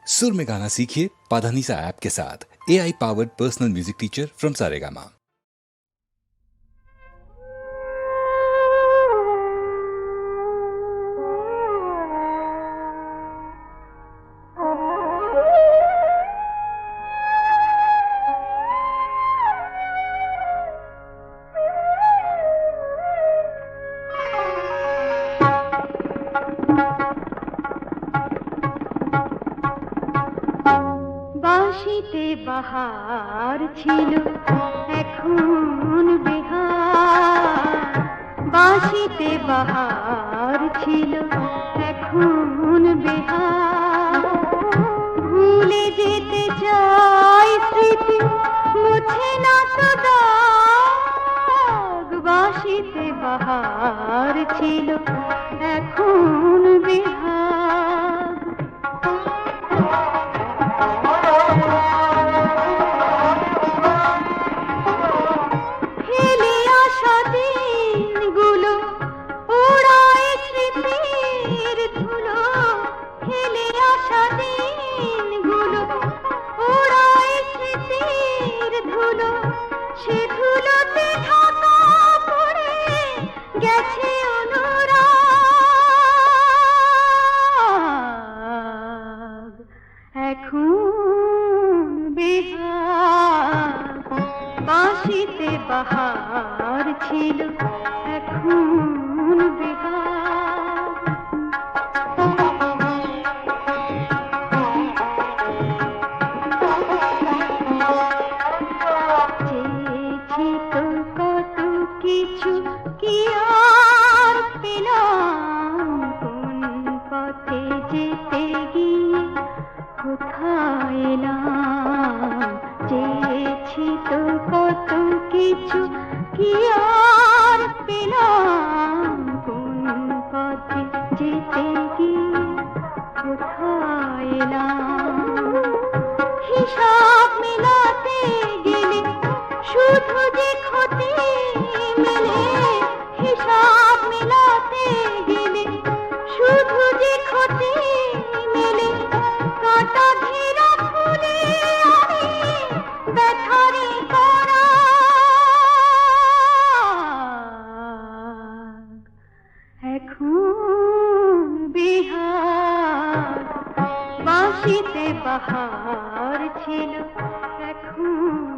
सुर में गाना सीखिए पाधानीसा ऐप के साथ। AI powered personal music teacher from Saregama. বাঁশিতে বাহার ছিল এখন বেহার, বাঁশিতে বাহার ছিল এখন বেহার। ভুলে যেতে চাই স্মৃতি, মুছে না তো দাগ। বাঁশিতে বাহার ছিল এখন বেহার। ফেলে আসা দিনগুলো ওড়ায় স্মৃতির ধুলো, ফেলে আসা দিনগুলো ওড়ায় স্মৃতির ধুলো। সে ধুলোতে ঢাকা পড়ে গেছে অনুরাগ। এখন বেহার, বাঁশিতে বাহার ছিল এখন বেহার। চেয়েছি তো কত কিছু, কি আর পেলাম? কোন পথে যেতে গিয়ে কোথায় এলাম? চেয়েছি তো কত কিছু, কি আর পেলাম? কোন পথে যেতে গিয়ে কোথায় এলাম? হিসাব মেলাতে গেলে শুধু যে ক্ষতি মেলে, হিসাব মেলাতে গেলে শুধু যে ক্ষতি মেলে। কাঁটা ঘেরা ফুলে আমি ব্যথারে পরাগ। এখন বিহার, বাঁশিতে বাহার ছিল এখন